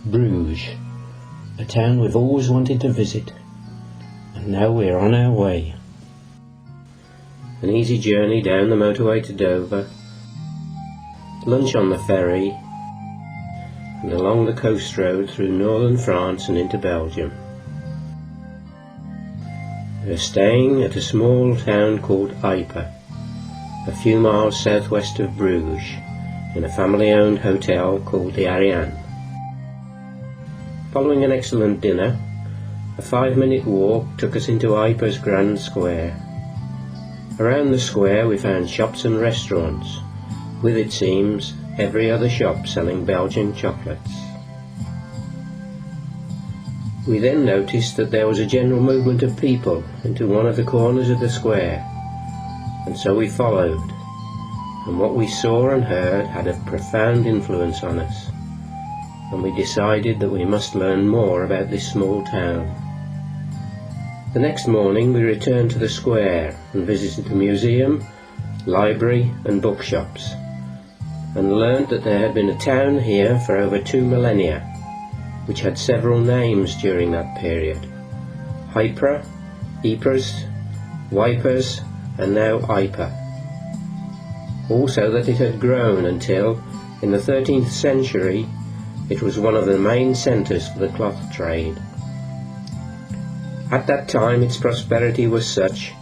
Bruges, a town we've always wanted to visit, and now we're on our way. An easy journey down the motorway to Dover, lunch on the ferry, and along the coast road through northern France and into Belgium. We're staying at a small town called Ypres, a few miles southwest of Bruges, in a family-owned hotel called the Ariane. Following an excellent dinner, a 5-minute walk took us into Ypres Grand Square. Around the square we found shops and restaurants, with, it seems, every other shop selling Belgian chocolates. We then noticed that there was a general movement of people into one of the corners of the square, and so we followed, and what we saw and heard had a profound influence on us, and we decided that we must learn more about this small town. The next morning we returned to the square and visited the museum, library and bookshops, and learnt that there had been a town here for over 2 millennia, which had several names during that period: Ypres, Ypres, Wipers, and now Ypres. Also that it had grown until, in the 13th century, it was one of the main centres for the cloth trade. At that time its prosperity was such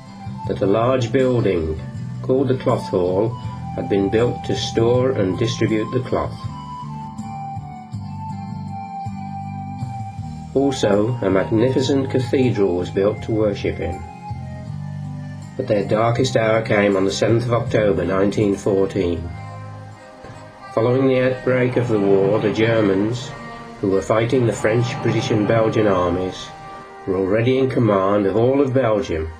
that a large building, called the Cloth Hall, had been built to store and distribute the cloth. Also, a magnificent cathedral was built to worship in. But their darkest hour came on the 7th of October 1914. Following the outbreak of the war, the Germans, who were fighting the French, British and Belgian armies, were already in command of all of Belgium,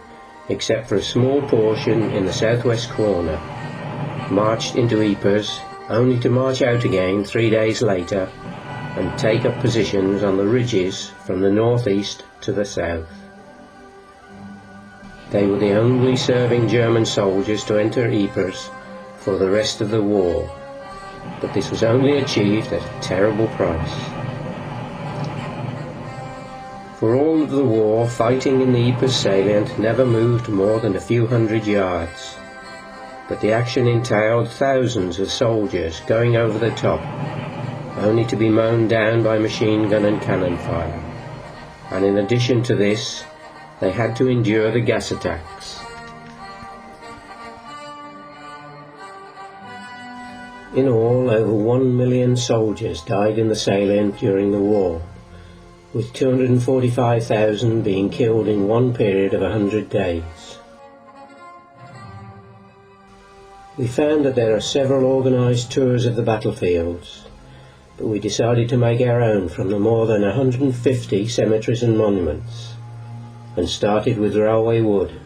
except for a small portion in the southwest corner, marched into Ypres, only to march out again 3 days later and take up positions on the ridges from the northeast to the south. They were the only serving German soldiers to enter Ypres for the rest of the war, but this was only achieved at a terrible price. For all of the war, fighting in the Ypres salient never moved more than a few hundred yards, but the action entailed thousands of soldiers going over the top, only to be mown down by machine gun and cannon fire, and in addition to this, they had to endure the gas attacks. In all, over 1 million soldiers died in the salient during the war, with 245,000 being killed in one period of 100 days. We found that there are several organised tours of the battlefields, but we decided to make our own from the more than 150 cemeteries and monuments, and started with Railway Wood.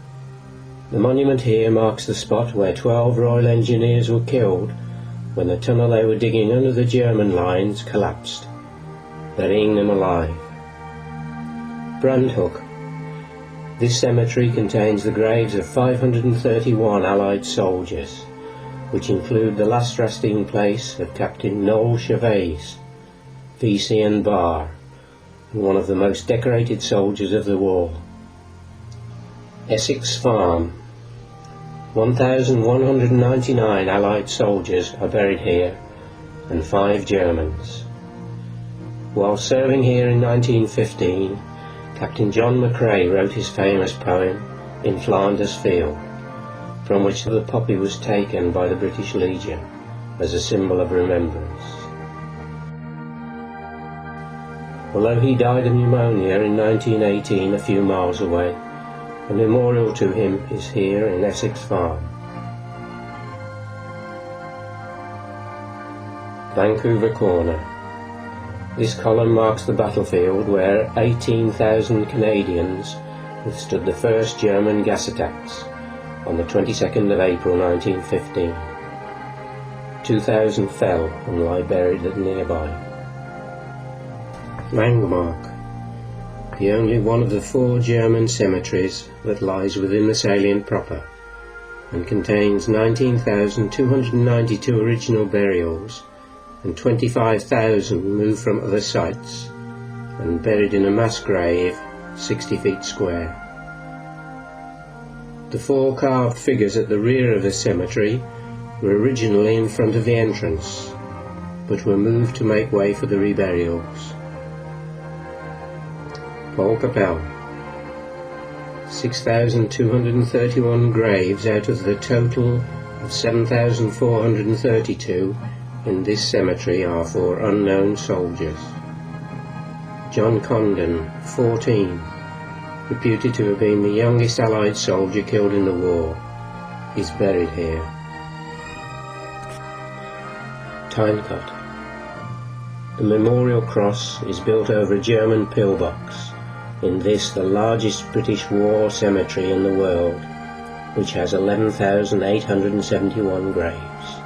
The monument here marks the spot where 12 Royal Engineers were killed when the tunnel they were digging under the German lines collapsed, burying them alive. Brandhook. This cemetery contains the graves of 531 Allied soldiers, which include the last resting place of Captain Noel Gervais, VCN Bar, and one of the most decorated soldiers of the war. Essex Farm. 1,199 Allied soldiers are buried here, and 5 Germans. While serving here in 1915, Captain John McCrae wrote his famous poem, In Flanders Field, from which the poppy was taken by the British Legion as a symbol of remembrance. Although he died of pneumonia in 1918 a few miles away, a memorial to him is here in Essex Farm. Vancouver Corner. This column marks the battlefield where 18,000 Canadians withstood the first German gas attacks on the 22nd of April 1915. 2,000 fell and lie buried nearby. Landmark. The only one of the 4 German cemeteries that lies within the salient proper, and contains 19,292 original burials and 25,000 moved from other sites and buried in a mass grave 60 feet square. The 4 carved figures at the rear of the cemetery were originally in front of the entrance, but were moved to make way for the reburials. Paul Capel. 6,231 graves out of the total of 7,432 in this cemetery are for unknown soldiers. John Condon, 14, reputed to have been the youngest Allied soldier killed in the war, is buried here. Tynecut. The memorial cross is built over a German pillbox, in this the largest British war cemetery in the world, which has 11,871 graves.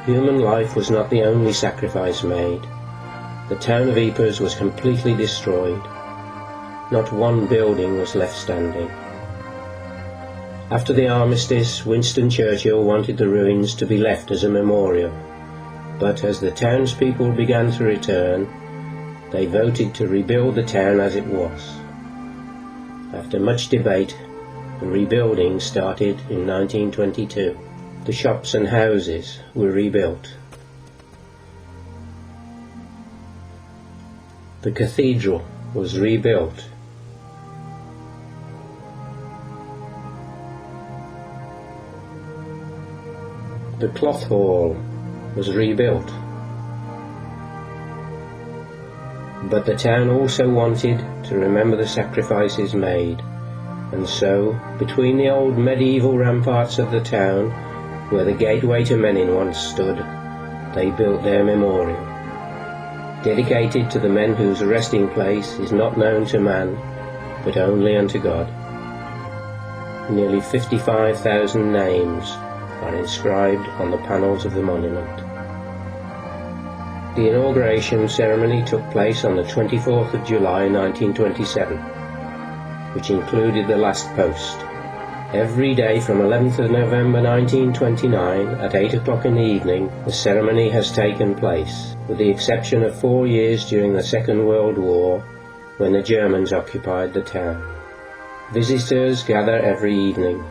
Human life was not the only sacrifice made. The town of Ypres was completely destroyed. Not one building was left standing. After the armistice, Winston Churchill wanted the ruins to be left as a memorial, but as the townspeople began to return, they voted to rebuild the town as it was. After much debate, the rebuilding started in 1922. The shops and houses were rebuilt. The cathedral was rebuilt. The cloth hall was rebuilt. But the town also wanted to remember the sacrifices made, and so, between the old medieval ramparts of the town, where the gateway to Menin once stood, they built their memorial, dedicated to the men whose resting place is not known to man, but only unto God. Nearly 55,000 names are inscribed on the panels of the monument. The inauguration ceremony took place on the 24th of July 1927, which included the last post. Every day from 11th of November 1929 at 8 o'clock in the evening, the ceremony has taken place, with the exception of 4 years during the Second World War, when the Germans occupied the town. Visitors gather every evening.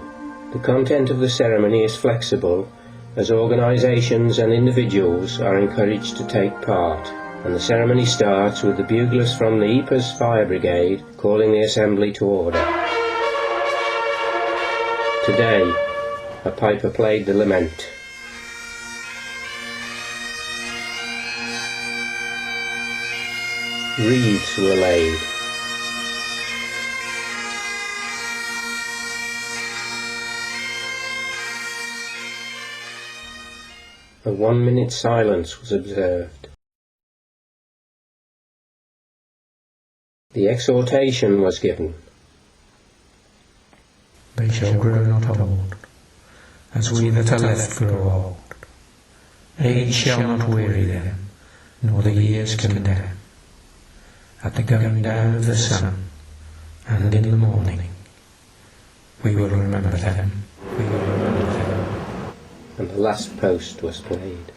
The content of the ceremony is flexible, as organisations and individuals are encouraged to take part, and the ceremony starts with the buglers from the Ypres Fire Brigade calling the assembly to order. Today, a piper played the lament. Wreaths were laid. A 1-minute silence was observed. The exhortation was given. They shall grow not old, as we that are left grow old. Age shall not weary them, nor the years condemn. At the going down of the sun, and in the morning, we will remember them, we will remember them. And the last post was played.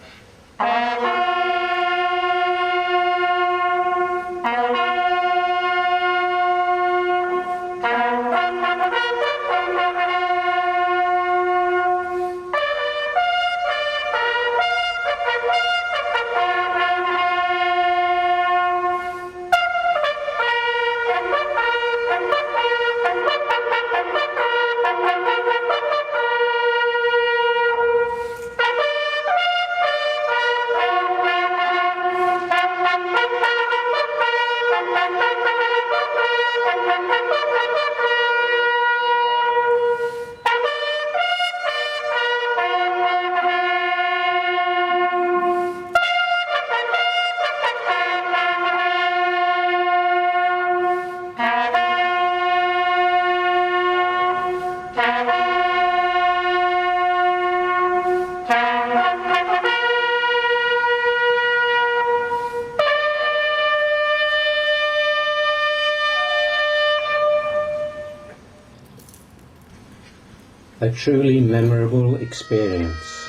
A truly memorable experience.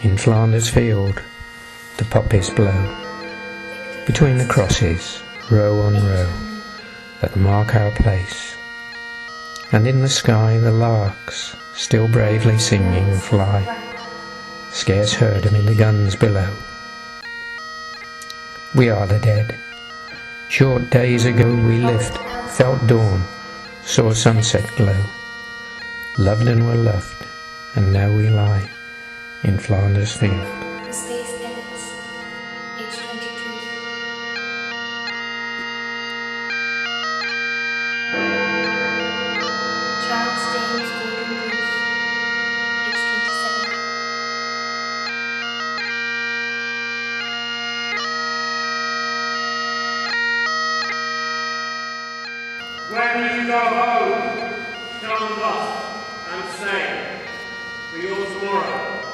In Flanders field the poppies blow, between the crosses, row on row, that mark our place. And in the sky the larks, still bravely singing, fly, scarce heard amid the guns below. We are the dead. Short days ago we lived, felt dawn, saw sunset glow, loved and were loved, and now we lie in Flanders field. When you go home, tell them thus and say, for your tomorrow